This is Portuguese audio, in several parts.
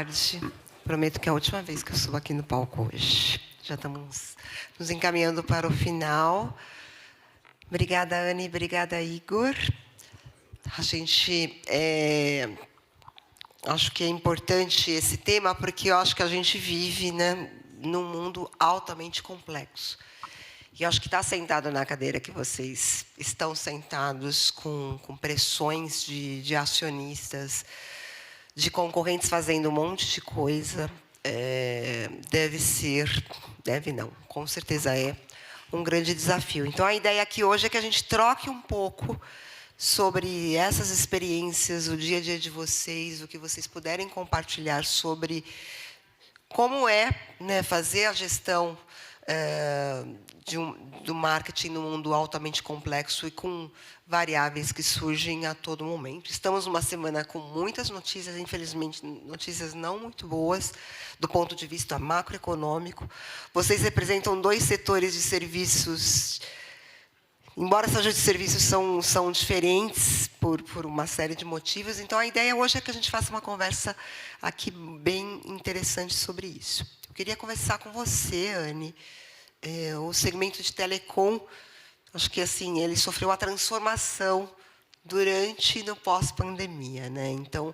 tarde. Prometo que é a última vez que eu subo aqui no palco hoje. Já estamos nos encaminhando para o final. Obrigada, Anne. Obrigada, Igor. A gente... acho que é importante esse tema, porque eu acho que a gente vive, né, num mundo altamente complexo. E eu acho que estar sentado na cadeira que vocês estão sentados, com pressões de acionistas, de concorrentes fazendo um monte de coisa, com certeza é um grande desafio. Então, a ideia aqui hoje é que a gente troque um pouco sobre essas experiências, o dia a dia de vocês, o que vocês puderem compartilhar sobre como é, né, fazer a gestão do marketing num mundo altamente complexo e com variáveis que surgem a todo momento. Estamos numa semana com muitas notícias, infelizmente, notícias não muito boas, do ponto de vista macroeconômico. Vocês representam 2 setores de serviços, embora sejam de serviços, são diferentes por uma série de motivos. Então, a ideia hoje é que a gente faça uma conversa aqui bem interessante sobre isso. Eu queria conversar com você, Anne. O segmento de telecom, acho que assim, ele sofreu uma transformação durante e no pós-pandemia, né? Então,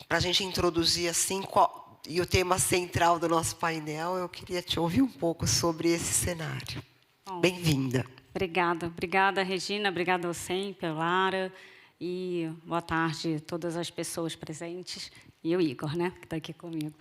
para a gente introduzir assim, e o tema central do nosso painel, eu queria te ouvir um pouco sobre esse cenário. Bem-vinda. Obrigada, Regina. Obrigada, Ocêmpia, Lara. E boa tarde a todas as pessoas presentes. E o Igor, né, que está aqui comigo.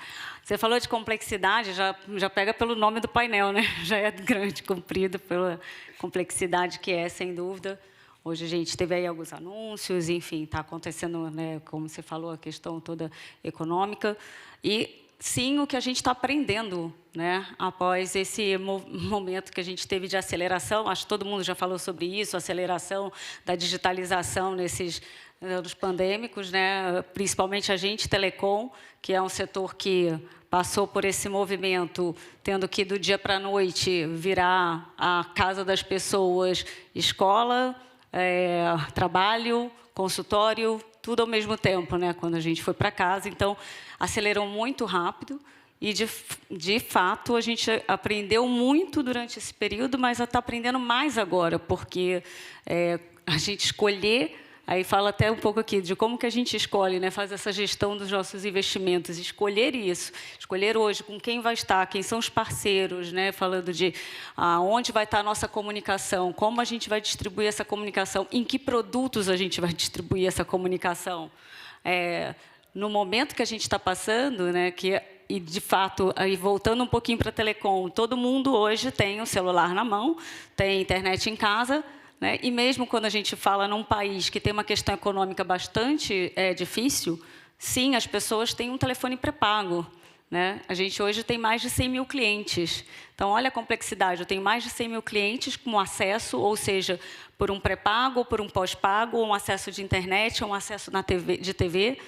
Você falou de complexidade, já pega pelo nome do painel, né? Já é grande, comprido, pela complexidade que é, sem dúvida. Hoje a gente teve aí alguns anúncios, enfim, está acontecendo, né, como você falou, a questão toda econômica. E, sim, o que a gente está aprendendo, né, após esse momento que a gente teve de aceleração, acho que todo mundo já falou sobre isso, aceleração da digitalização nesses anos pandêmicos, né, principalmente a gente, telecom, que é um setor que passou por esse movimento, tendo que, do dia para a noite, virar a casa das pessoas, escola, trabalho, consultório, tudo ao mesmo tempo, né, quando a gente foi para casa. Então, acelerou muito rápido e, de fato, a gente aprendeu muito durante esse período, mas está aprendendo mais agora, porque a gente escolher, aí fala até um pouco aqui de como que a gente escolhe, né, faz essa gestão dos nossos investimentos, escolher isso, escolher hoje com quem vai estar, quem são os parceiros, né, falando de onde vai estar a nossa comunicação, como a gente vai distribuir essa comunicação, em que produtos a gente vai distribuir essa comunicação. No momento que a gente está passando, né, e, de fato, aí voltando um pouquinho para a telecom, todo mundo hoje tem o celular na mão, tem internet em casa, né, e mesmo quando a gente fala num país que tem uma questão econômica bastante difícil, sim, as pessoas têm um telefone pré-pago, né? A gente hoje tem mais de 100 mil clientes. Então, olha a complexidade, eu tenho mais de 100 mil clientes com acesso, ou seja, por um pré-pago, ou por um pós-pago, ou um acesso de internet, ou um acesso de TV.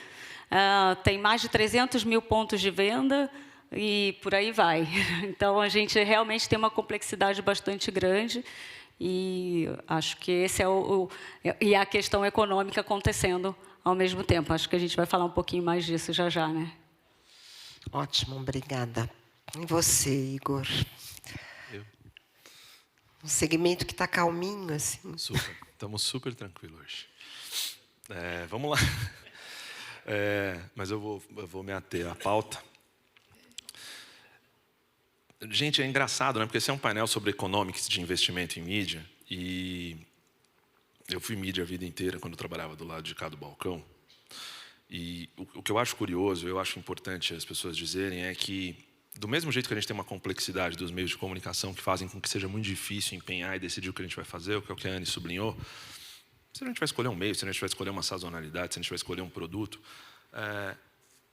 Tem mais de 300 mil pontos de venda e por aí vai. Então, a gente realmente tem uma complexidade bastante grande e acho que esse e a questão econômica acontecendo ao mesmo tempo. Acho que a gente vai falar um pouquinho mais disso já, né? Ótimo, obrigada. E você, Igor? Um segmento que está calminho, assim. Super. Estamos super tranquilos hoje. Vamos lá. Mas eu vou me ater à pauta. Gente, é engraçado, né? Porque esse é um painel sobre economics de investimento em mídia. E eu fui mídia a vida inteira quando eu trabalhava do lado de cá do balcão. E o que eu acho curioso, eu acho importante as pessoas dizerem, é que, do mesmo jeito que a gente tem uma complexidade dos meios de comunicação que fazem com que seja muito difícil empenhar e decidir o que a gente vai fazer, o que a Anne sublinhou, se a gente vai escolher um meio, se a gente vai escolher uma sazonalidade, se a gente vai escolher um produto,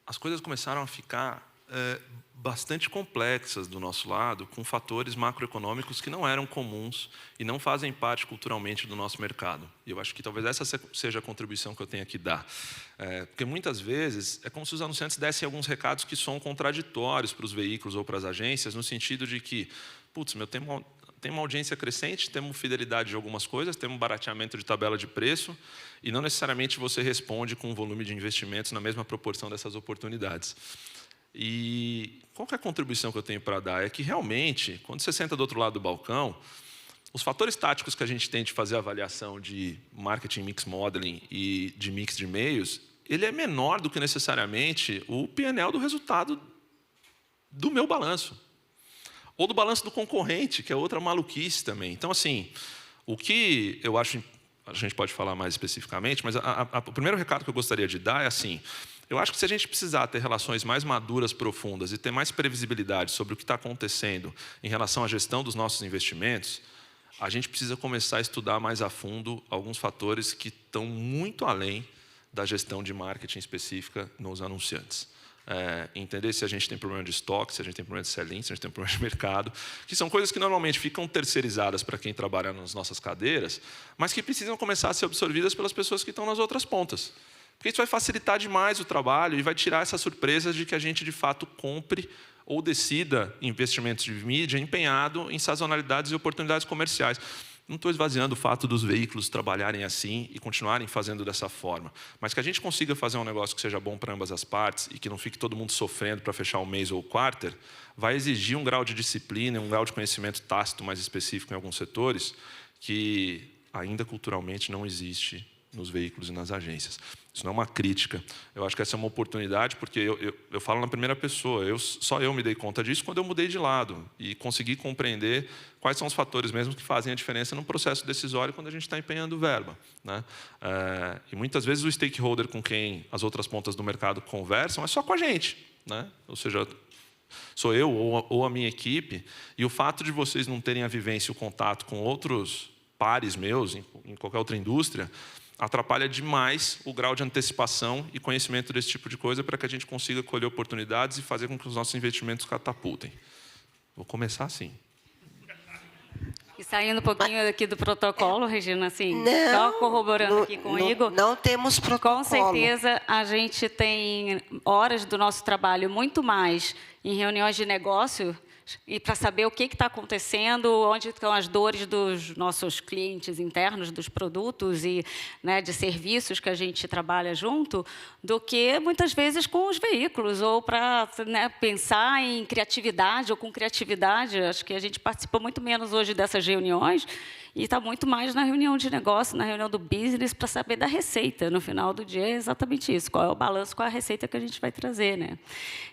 as coisas começaram a ficar bastante complexas do nosso lado, com fatores macroeconômicos que não eram comuns e não fazem parte culturalmente do nosso mercado. E eu acho que talvez essa seja a contribuição que eu tenho aqui dar. Porque muitas vezes é como se os anunciantes dessem alguns recados que são contraditórios para os veículos ou para as agências, no sentido de que, putz, tem uma audiência crescente, temos fidelidade de algumas coisas, temos barateamento de tabela de preço, e não necessariamente você responde com um volume de investimentos na mesma proporção dessas oportunidades. E qual que é a contribuição que eu tenho para dar? É que, realmente, quando você senta do outro lado do balcão, os fatores táticos que a gente tem de fazer avaliação de marketing mix modeling e de mix de e-mails, ele é menor do que necessariamente o P&L do resultado do meu balanço. Ou do balanço do concorrente, que é outra maluquice também. Então, assim, o que eu acho, a gente pode falar mais especificamente, mas o primeiro recado que eu gostaria de dar é assim, eu acho que se a gente precisar ter relações mais maduras, profundas e ter mais previsibilidade sobre o que está acontecendo em relação à gestão dos nossos investimentos, a gente precisa começar a estudar mais a fundo alguns fatores que estão muito além da gestão de marketing específica nos anunciantes. Entender se a gente tem problema de estoque, se a gente tem problema de sell-in, se a gente tem problema de mercado, que são coisas que normalmente ficam terceirizadas para quem trabalha nas nossas cadeiras, mas que precisam começar a ser absorvidas pelas pessoas que estão nas outras pontas. Porque isso vai facilitar demais o trabalho e vai tirar essa surpresa de que a gente, de fato, compre ou decida investimentos de mídia empenhado em sazonalidades e oportunidades comerciais. Não estou esvaziando o fato dos veículos trabalharem assim e continuarem fazendo dessa forma, mas que a gente consiga fazer um negócio que seja bom para ambas as partes e que não fique todo mundo sofrendo para fechar o mês ou o quarter, vai exigir um grau de disciplina, um grau de conhecimento tácito mais específico em alguns setores que ainda culturalmente não existe nos veículos e nas agências. Isso não é uma crítica. Eu acho que essa é uma oportunidade, porque eu falo na primeira pessoa. Só eu me dei conta disso quando eu mudei de lado e consegui compreender quais são os fatores mesmo que fazem a diferença no processo decisório quando a gente está empenhando verba, né? E muitas vezes o stakeholder com quem as outras pontas do mercado conversam é só com a gente, né? Ou seja, sou eu ou a minha equipe, e o fato de vocês não terem a vivência e o contato com outros pares meus em qualquer outra indústria atrapalha demais o grau de antecipação e conhecimento desse tipo de coisa para que a gente consiga colher oportunidades e fazer com que os nossos investimentos catapultem. Vou começar assim. E saindo um pouquinho aqui do protocolo, Regina, assim, Não, só corroborando aqui com o Igor. Não temos protocolo. Com certeza, a gente tem horas do nosso trabalho muito mais em reuniões de negócio e para saber o que está acontecendo, onde estão as dores dos nossos clientes internos, dos produtos e, né, de serviços que a gente trabalha junto, do que, muitas vezes, com os veículos, ou para, né, pensar em criatividade ou com criatividade. Acho que a gente participa muito menos hoje dessas reuniões e está muito mais na reunião de negócio, na reunião do business, para saber da receita. No final do dia, é exatamente isso. Qual é o balanço, qual é a receita que a gente vai trazer, né?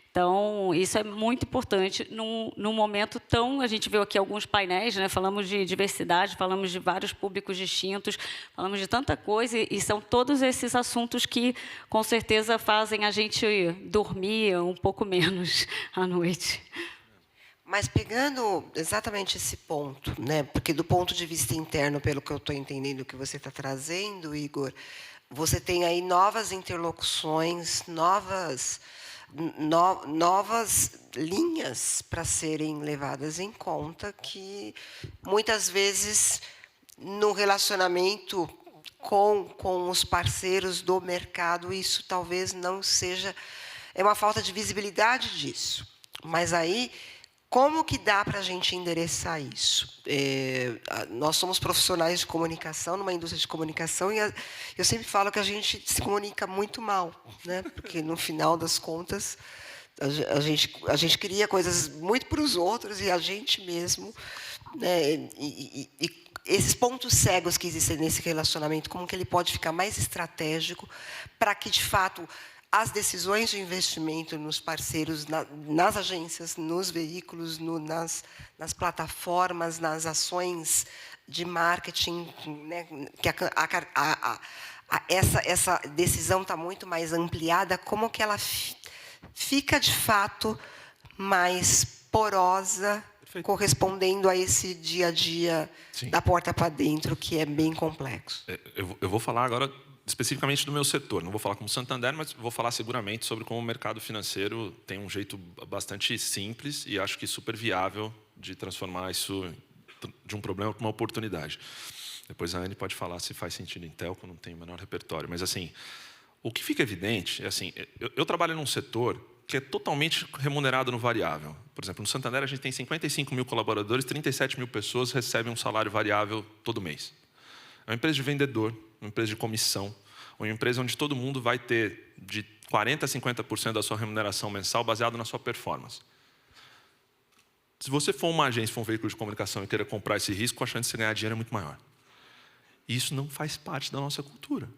Então, isso é muito importante num momento tão... A gente viu aqui alguns painéis, né? Falamos de diversidade, falamos de vários públicos distintos, falamos de tanta coisa, e são todos esses assuntos que, com certeza, fazem a gente dormir um pouco menos à noite. Mas pegando exatamente esse ponto, né? Porque do ponto de vista interno, pelo que eu estou entendendo que você está trazendo, Igor, você tem aí novas interlocuções, novas linhas para serem levadas em conta, que muitas vezes no relacionamento com os parceiros do mercado isso talvez não seja, é uma falta de visibilidade disso. Mas aí, como que dá para a gente endereçar isso? Nós somos profissionais de comunicação, numa indústria de comunicação, e eu sempre falo que a gente se comunica muito mal, né? Porque, no final das contas, a gente cria coisas muito para os outros e a gente mesmo, né? E esses pontos cegos que existem nesse relacionamento, como que ele pode ficar mais estratégico para que, de fato, as decisões de investimento nos parceiros, nas agências, nos veículos, nas plataformas, nas ações de marketing, né, que essa decisão está muito mais ampliada, como que ela fica, de fato, mais porosa, perfeito, correspondendo a esse dia a dia, sim, da porta para dentro, que é bem complexo. Eu vou falar agora especificamente do meu setor. Não vou falar como Santander, mas vou falar seguramente sobre como o mercado financeiro tem um jeito bastante simples e acho que super viável de transformar isso de um problema para uma oportunidade. Depois a Anne pode falar se faz sentido em telco, não tem o menor repertório. Mas, assim, o que fica evidente é assim, eu trabalho num setor que é totalmente remunerado no variável. Por exemplo, no Santander a gente tem 55 mil colaboradores, 37 mil pessoas recebem um salário variável todo mês. É uma empresa de vendedor, uma empresa de comissão, uma empresa onde todo mundo vai ter de 40% a 50% da sua remuneração mensal baseado na sua performance. Se você for uma agência, for um veículo de comunicação e queira comprar esse risco, a chance de você ganhar dinheiro é muito maior. E isso não faz parte da nossa cultura.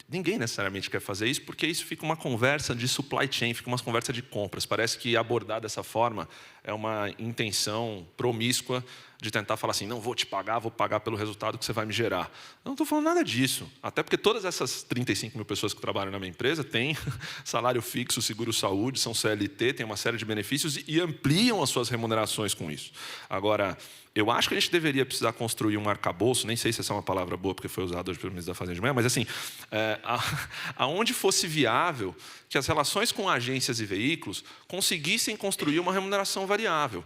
Ninguém necessariamente quer fazer isso, porque isso fica uma conversa de supply chain, fica uma conversa de compras. Parece que abordar dessa forma é uma intenção promíscua de tentar falar assim, não vou te pagar, vou pagar pelo resultado que você vai me gerar. Eu não estou falando nada disso. Até porque todas essas 35 mil pessoas que trabalham na minha empresa têm salário fixo, seguro-saúde, são CLT, têm uma série de benefícios e ampliam as suas remunerações com isso. Agora, eu acho que a gente deveria precisar construir um arcabouço, nem sei se essa é uma palavra boa, porque foi usada hoje pelo ministro da Fazenda de manhã, mas assim, aonde fosse viável que as relações com agências e veículos conseguissem construir uma remuneração variável.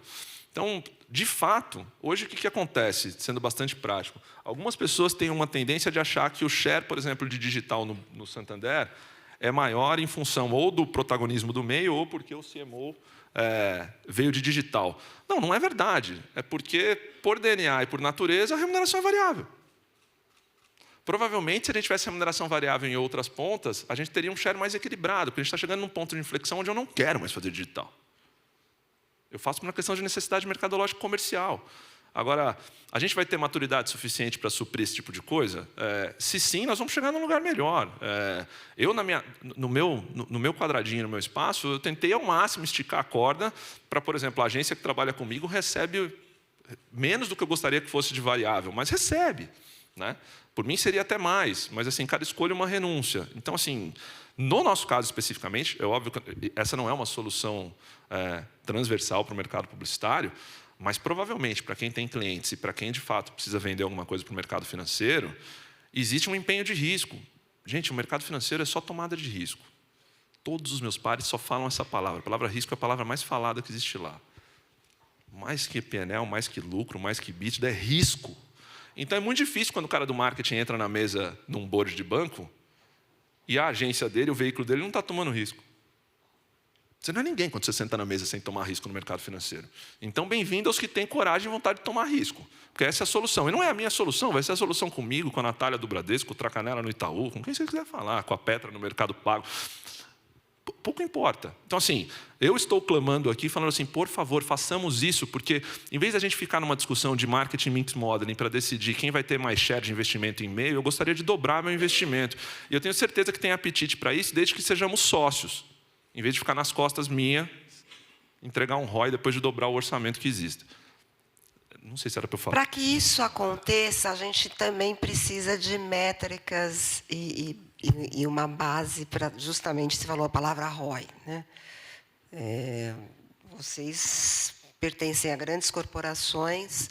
Então, de fato, hoje o que acontece, sendo bastante prático? Algumas pessoas têm uma tendência de achar que o share, por exemplo, de digital no Santander é maior em função ou do protagonismo do meio ou porque o CMO veio de digital. Não, não é verdade. É porque, por DNA e por natureza, a remuneração é variável. Provavelmente, se a gente tivesse remuneração variável em outras pontas, a gente teria um share mais equilibrado, porque a gente está chegando num ponto de inflexão onde eu não quero mais fazer digital. Eu faço por uma questão de necessidade mercadológica comercial. Agora, a gente vai ter maturidade suficiente para suprir esse tipo de coisa? Se sim, nós vamos chegar num lugar melhor. Eu, no meu quadradinho, no meu espaço, eu tentei ao máximo esticar a corda para, por exemplo, a agência que trabalha comigo recebe menos do que eu gostaria que fosse de variável, mas recebe, né? Por mim, seria até mais, mas assim, cada escolha é uma renúncia. Então, assim, no nosso caso especificamente, é óbvio que essa não é uma solução transversal para o mercado publicitário, mas provavelmente, para quem tem clientes e para quem, de fato, precisa vender alguma coisa para o mercado financeiro, existe um empenho de risco. Gente, o mercado financeiro é só tomada de risco. Todos os meus pares só falam essa palavra. A palavra risco é a palavra mais falada que existe lá. Mais que P&L, mais que lucro, mais que EBITDA, é risco. Então, é muito difícil quando o cara do marketing entra na mesa num board de banco e a agência dele, o veículo dele, não está tomando risco. Você não é ninguém quando você senta na mesa sem tomar risco no mercado financeiro. Então, bem-vindo aos que têm coragem e vontade de tomar risco. Porque essa é a solução. E não é a minha solução, vai ser a solução comigo, com a Natália do Bradesco, com o Tracanela no Itaú, com quem você quiser falar, com a Petra no Mercado Pago. Pouco importa. Então, assim, eu estou clamando aqui, falando assim, por favor, façamos isso, porque em vez da gente ficar numa discussão de marketing mix modeling para decidir quem vai ter mais share de investimento em e-mail, eu gostaria de dobrar meu investimento. E eu tenho certeza que tem apetite para isso, desde que sejamos sócios. Em vez de ficar nas costas minha, entregar um ROI depois de dobrar o orçamento que existe. Não sei se era para eu falar. Para que isso aconteça, a gente também precisa de métricas e uma base para, justamente, você falou a palavra ROI, né? Vocês pertencem a grandes corporações,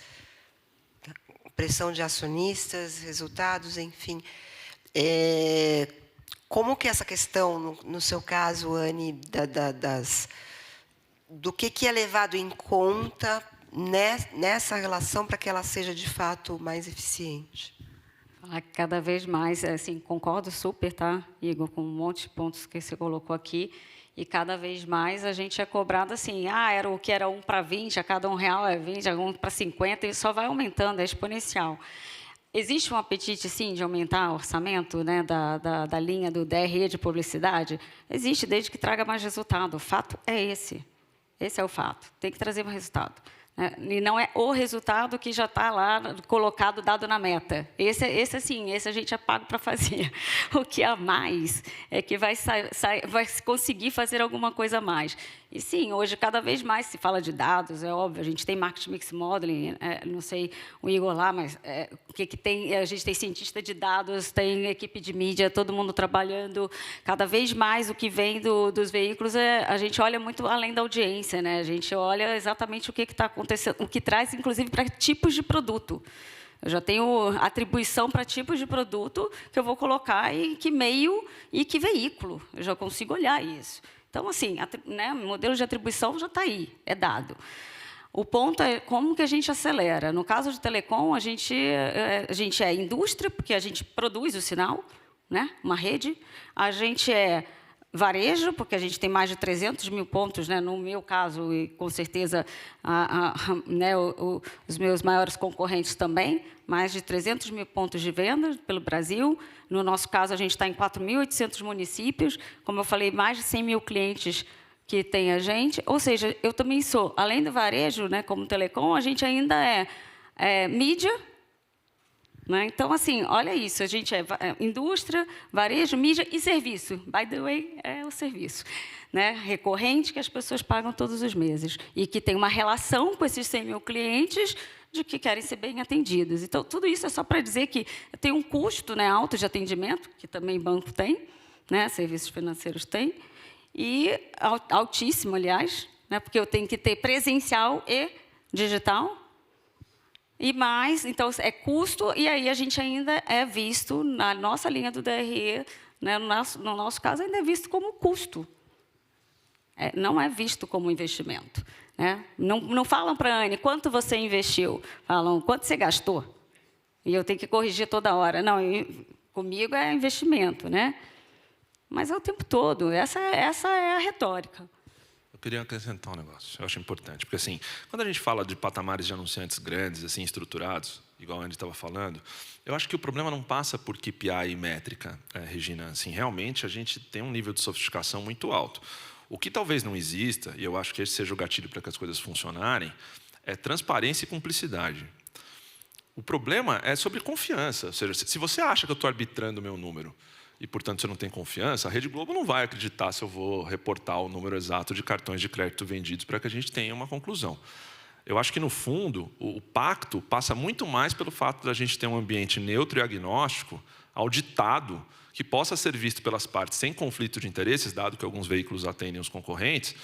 pressão de acionistas, resultados, enfim. Como que essa questão, no seu caso, Anne, do que é levado em conta nessa relação para que ela seja, de fato, mais eficiente? Cada vez mais, assim, concordo super, tá, Igor, com um monte de pontos que você colocou aqui, e cada vez mais a gente é cobrado assim, era o que era 1 para 20, a cada R$1 é 20, a 1 para 50, e só vai aumentando, é exponencial. Existe um apetite, sim, de aumentar o orçamento, né, da linha do DRE de publicidade? Existe, desde que traga mais resultado. O fato é esse. Esse é o fato. Tem que trazer mais resultado. E não é o resultado que já está lá colocado, dado na meta. Esse a gente é pago para fazer. O que há mais é que vai conseguir fazer alguma coisa a mais. E, sim, hoje, cada vez mais se fala de dados, é óbvio, a gente tem marketing mix modeling, não sei o Igor lá, mas o que tem? A gente tem cientista de dados, tem equipe de mídia, todo mundo trabalhando. Cada vez mais o que vem dos veículos, a gente olha muito além da audiência, né? A gente olha exatamente o que está acontecendo, o que traz, inclusive, para tipos de produto. Eu já tenho atribuição para tipos de produto que eu vou colocar em que meio e que veículo. Eu já consigo olhar isso. Então, assim, o modelo de atribuição já está aí, é dado. O ponto é como que a gente acelera. No caso de telecom, a gente é indústria, porque a gente produz o sinal, né? Uma rede. A gente é varejo, porque a gente tem mais de 300 mil pontos, né? No meu caso, e com certeza né, os meus maiores concorrentes também, mais de 300 mil pontos de venda pelo Brasil. No nosso caso, a gente está em 4.800 municípios, como eu falei, mais de 100 mil clientes que tem a gente. Ou seja, eu também sou, além do varejo, né, como telecom, a gente ainda é mídia. Né? Então, assim, olha isso, a gente é indústria, varejo, mídia e serviço. By the way, é o serviço, né? Recorrente que as pessoas pagam todos os meses e que tem uma relação com esses 100 mil clientes de que querem ser bem atendidos. Então, tudo isso é só para dizer que tem um custo, né, alto de atendimento, que também banco tem, né, serviços financeiros têm, e altíssimo, aliás, né, porque eu tenho que ter presencial e digital. E mais, então, é custo, e aí a gente ainda é visto, na nossa linha do DRE, né, no nosso caso, ainda é visto como custo. Não é visto como investimento. Né? Não falam para a Anne quanto você investiu, falam quanto você gastou. E eu tenho que corrigir toda hora. Não, comigo é investimento. Né? Mas é o tempo todo, essa é a retórica. Eu queria acrescentar um negócio, eu acho importante, porque assim, quando a gente fala de patamares de anunciantes grandes, assim, estruturados, igual a Andy estava falando, eu acho que o problema não passa por KPI e métrica, Regina. Assim, realmente, a gente tem um nível de sofisticação muito alto. O que talvez não exista, e eu acho que esse seja o gatilho para que as coisas funcionarem, é transparência e cumplicidade. O problema é sobre confiança, ou seja, se você acha que eu estou arbitrando o meu número, e, portanto, você não tem confiança, a Rede Globo não vai acreditar se eu vou reportar o número exato de cartões de crédito vendidos para que a gente tenha uma conclusão. Eu acho que, no fundo, o pacto passa muito mais pelo fato de a gente ter um ambiente neutro e agnóstico, auditado, que possa ser visto pelas partes sem conflito de interesses, dado que alguns veículos atendem os concorrentes,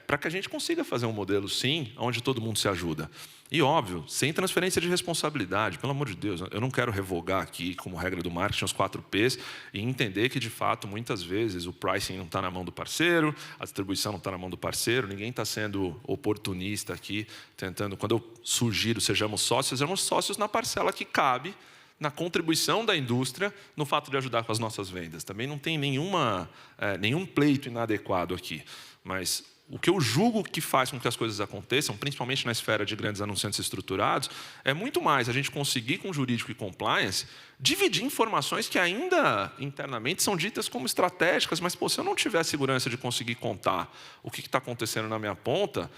para que a gente consiga fazer um modelo, sim, onde todo mundo se ajuda. E, óbvio, sem transferência de responsabilidade. Pelo amor de Deus, eu não quero revogar aqui, como regra do marketing, os 4 Ps e entender que, de fato, muitas vezes o pricing não está na mão do parceiro, a distribuição não está na mão do parceiro, ninguém está sendo oportunista aqui, tentando... Quando eu sugiro sejamos sócios na parcela que cabe, na contribuição da indústria, no fato de ajudar com as nossas vendas. Também não tem nenhum pleito inadequado aqui. Mas o que eu julgo que faz com que as coisas aconteçam, principalmente na esfera de grandes anunciantes estruturados, é muito mais a gente conseguir, com jurídico e compliance, dividir informações que ainda internamente são ditas como estratégicas, mas, se eu não tiver a segurança de conseguir contar o que está acontecendo na minha ponta,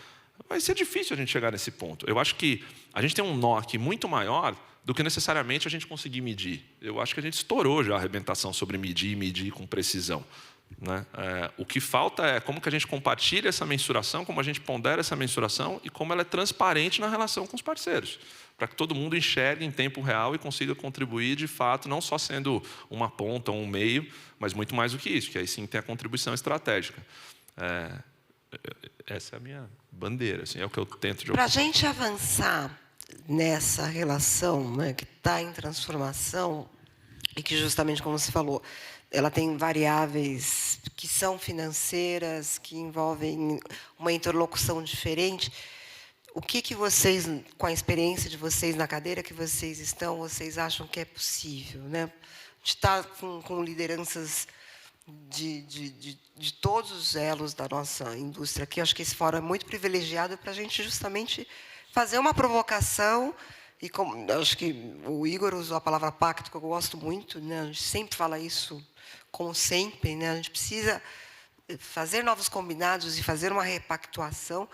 vai ser difícil a gente chegar nesse ponto. Eu acho que a gente tem um nó aqui muito maior do que necessariamente a gente conseguir medir. Eu acho que a gente estourou já a arrebentação sobre medir e medir com precisão. Né? O que falta é como que a gente compartilha essa mensuração, como a gente pondera essa mensuração e como ela é transparente na relação com os parceiros, para que todo mundo enxergue em tempo real e consiga contribuir, de fato, não só sendo uma ponta ou um meio, mas muito mais do que isso, que aí sim tem a contribuição estratégica. Essa é a minha bandeira, assim, é o que eu tento de... Para a gente avançar nessa relação, né, que está em transformação e que, justamente como você falou, ela tem variáveis que são financeiras, que envolvem uma interlocução diferente. O que vocês, com a experiência de vocês na cadeira que vocês estão, vocês acham que é possível? Né? A gente está com lideranças de todos os elos da nossa indústria aqui. Acho que esse fórum é muito privilegiado para a gente justamente fazer uma provocação. E acho que o Igor usou a palavra pacto, que eu gosto muito, né? A gente sempre fala isso, como sempre, né? A gente precisa fazer novos combinados e fazer uma repactuação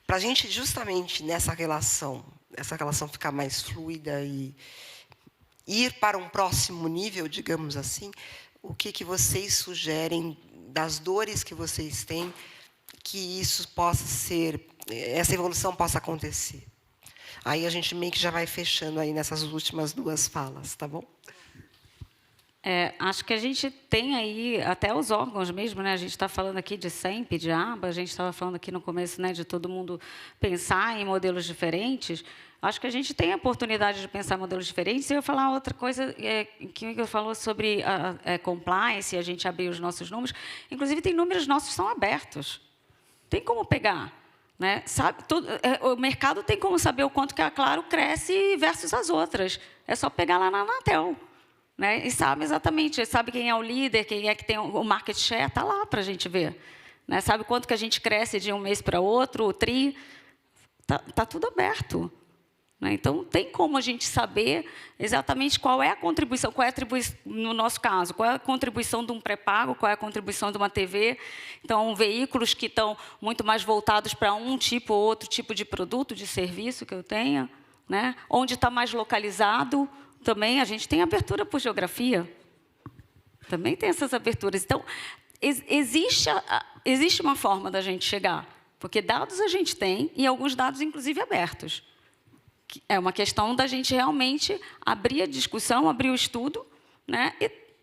para a gente, justamente nessa relação, essa relação ficar mais fluida e ir para um próximo nível, digamos assim. O que vocês sugerem das dores que vocês têm, que isso possa ser, essa evolução possa acontecer? Aí a gente meio que já vai fechando aí nessas últimas 2 falas, tá bom? Acho que a gente tem aí, até os órgãos mesmo, né? A gente está falando aqui de SEMP, de ABA, a gente estava falando aqui no começo, né, de todo mundo pensar em modelos diferentes. Acho que a gente tem a oportunidade de pensar em modelos diferentes. E eu ia falar outra coisa que o Igor falou sobre a compliance, a gente abrir os nossos números. Inclusive, tem números nossos que são abertos. Tem como pegar. Né? O mercado tem como saber o quanto que a Claro cresce versus as outras. É só pegar lá na Anatel. né? E sabe exatamente, sabe quem é o líder, quem é que tem o market share, está lá para a gente ver. Né? Sabe quanto que a gente cresce de um mês para outro, o TRI, está tudo aberto. Né? Então, tem como a gente saber exatamente qual é a contribuição, no nosso caso, qual é a contribuição de um pré-pago, qual é a contribuição de uma TV. Então, veículos que estão muito mais voltados para um tipo ou outro tipo de produto, de serviço que eu tenha, né? Onde está mais localizado, também a gente tem abertura por geografia. Também tem essas aberturas. Então, existe uma forma da gente chegar, porque dados a gente tem, e alguns dados, inclusive, abertos. É uma questão da gente realmente abrir a discussão, abrir o estudo, né,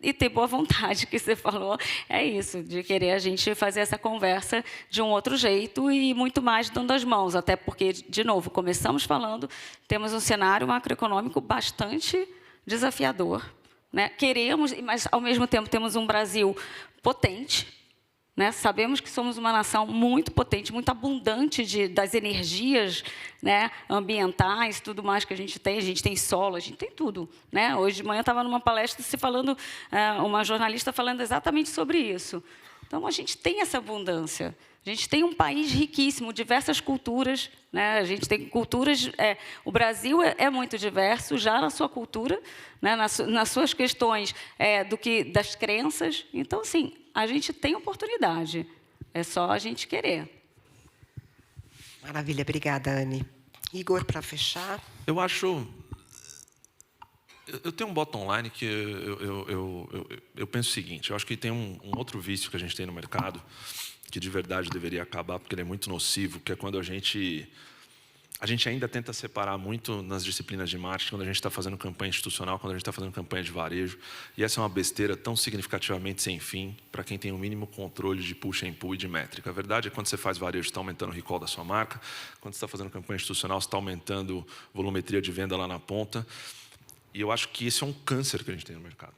e ter boa vontade, que você falou. É isso, de querer a gente fazer essa conversa de um outro jeito e muito mais dando as mãos. Até porque, de novo, começamos falando, temos um cenário macroeconômico bastante desafiador. Né? Queremos, mas, ao mesmo tempo, temos um Brasil potente. Né? Sabemos que somos uma nação muito potente, muito abundante das energias, né, ambientais, tudo mais que a gente tem solo, a gente tem tudo. Né? Hoje de manhã estava numa palestra uma jornalista falando exatamente sobre isso. Então, a gente tem essa abundância. A gente tem um país riquíssimo, diversas culturas. Né? A gente tem culturas... o Brasil é muito diverso, já na sua cultura, né? nas suas questões das crenças. Então, assim, a gente tem oportunidade. É só a gente querer. Maravilha, obrigada, Anne. Igor, para fechar. Eu acho... Eu tenho um bottom line que eu penso o seguinte, eu acho que tem um outro vício que a gente tem no mercado, que de verdade deveria acabar, porque ele é muito nocivo, que é quando a gente ainda tenta separar muito nas disciplinas de marketing, quando a gente está fazendo campanha institucional, quando a gente está fazendo campanha de varejo. E essa é uma besteira tão significativamente sem fim para quem tem o mínimo controle de push and pull e de métrica. A verdade é que quando você faz varejo, você está aumentando o recall da sua marca. Quando você está fazendo campanha institucional, você está aumentando volumetria de venda lá na ponta. E eu acho que esse é um câncer que a gente tem no mercado.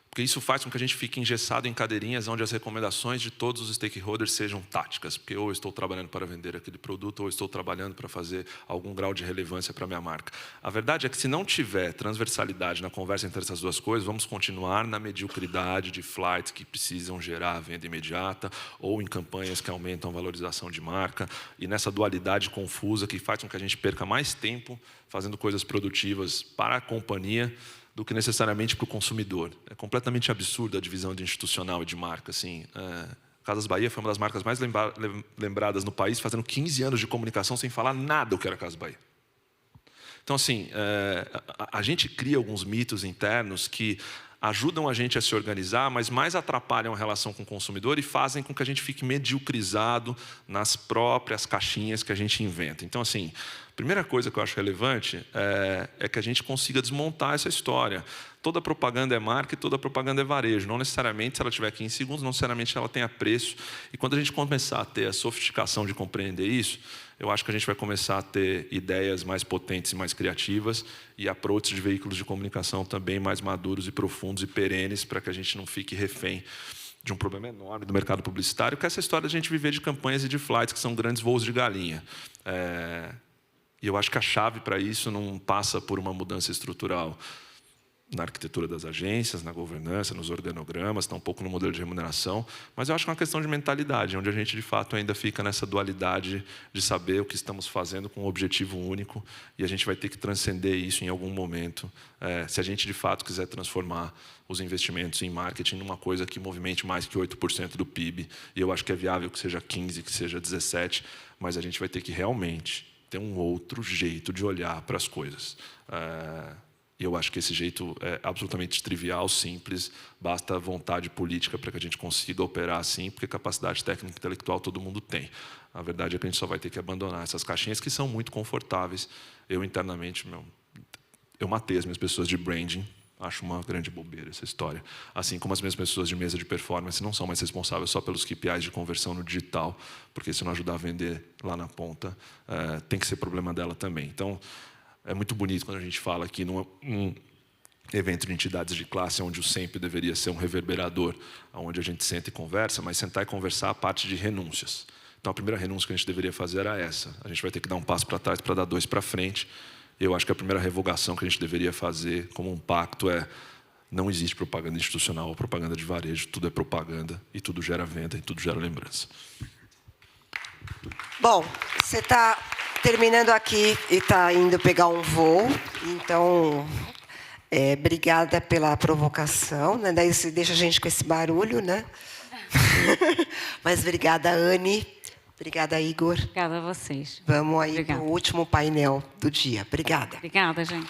Porque isso faz com que a gente fique engessado em cadeirinhas onde as recomendações de todos os stakeholders sejam táticas. Porque ou eu estou trabalhando para vender aquele produto, ou eu estou trabalhando para fazer algum grau de relevância para a minha marca. A verdade é que se não tiver transversalidade na conversa entre essas duas coisas, vamos continuar na mediocridade de flights que precisam gerar venda imediata, ou em campanhas que aumentam a valorização de marca, e nessa dualidade confusa que faz com que a gente perca mais tempo fazendo coisas produtivas para a companhia do que necessariamente para o consumidor. É completamente absurda a divisão de institucional e de marca. Assim, Casas Bahia foi uma das marcas mais lembradas no país, fazendo 15 anos de comunicação sem falar nada do que era Casas Bahia. Então, assim, a gente cria alguns mitos internos que ajudam a gente a se organizar, mas mais atrapalham a relação com o consumidor e fazem com que a gente fique mediocrizado nas próprias caixinhas que a gente inventa. Então, assim, a primeira coisa que eu acho relevante é que a gente consiga desmontar essa história. Toda propaganda é marca e toda propaganda é varejo. Não necessariamente, se ela tiver 15 segundos, não necessariamente ela tenha preço. E quando a gente começar a ter a sofisticação de compreender isso, eu acho que a gente vai começar a ter ideias mais potentes e mais criativas e approaches de veículos de comunicação também mais maduros e profundos e perenes para que a gente não fique refém de um problema enorme do mercado publicitário, que é essa história de a gente viver de campanhas e de flights, que são grandes voos de galinha. E eu acho que a chave para isso não passa por uma mudança estrutural na arquitetura das agências, na governança, nos organogramas, está um pouco no modelo de remuneração, mas eu acho que é uma questão de mentalidade, onde a gente, de fato, ainda fica nessa dualidade de saber o que estamos fazendo com um objetivo único, e a gente vai ter que transcender isso em algum momento, se a gente, de fato, quiser transformar os investimentos em marketing numa coisa que movimente mais que 8% do PIB, e eu acho que é viável que seja 15%, que seja 17%, mas a gente vai ter que realmente ter um outro jeito de olhar para as coisas. E eu acho que esse jeito é absolutamente trivial, simples, basta vontade política para que a gente consiga operar assim, porque capacidade técnica e intelectual todo mundo tem. A verdade é que a gente só vai ter que abandonar essas caixinhas que são muito confortáveis. Eu, internamente, eu matei as minhas pessoas de branding, acho uma grande bobeira essa história. Assim como as minhas pessoas de mesa de performance não são mais responsáveis só pelos KPIs de conversão no digital, porque se não ajudar a vender lá na ponta, tem que ser problema dela também. Então, é muito bonito quando a gente fala aqui num evento de entidades de classe, onde o sempre deveria ser um reverberador, onde a gente senta e conversa, mas sentar e conversar a parte de renúncias. Então, a primeira renúncia que a gente deveria fazer era essa. A gente vai ter que dar um passo para trás para dar 2 para frente. Eu acho que a primeira revogação que a gente deveria fazer como um pacto é: Não existe propaganda institucional ou propaganda de varejo. Tudo é propaganda e tudo gera venda e tudo gera lembrança. Bom, você está terminando aqui e está indo pegar um voo, então, obrigada pela provocação, né? Daí você deixa a gente com esse barulho, né? Mas obrigada, Anne. Obrigada, Igor. Obrigada a vocês. Vamos aí para Obrigada. o último painel do dia. Obrigada. Obrigada, gente.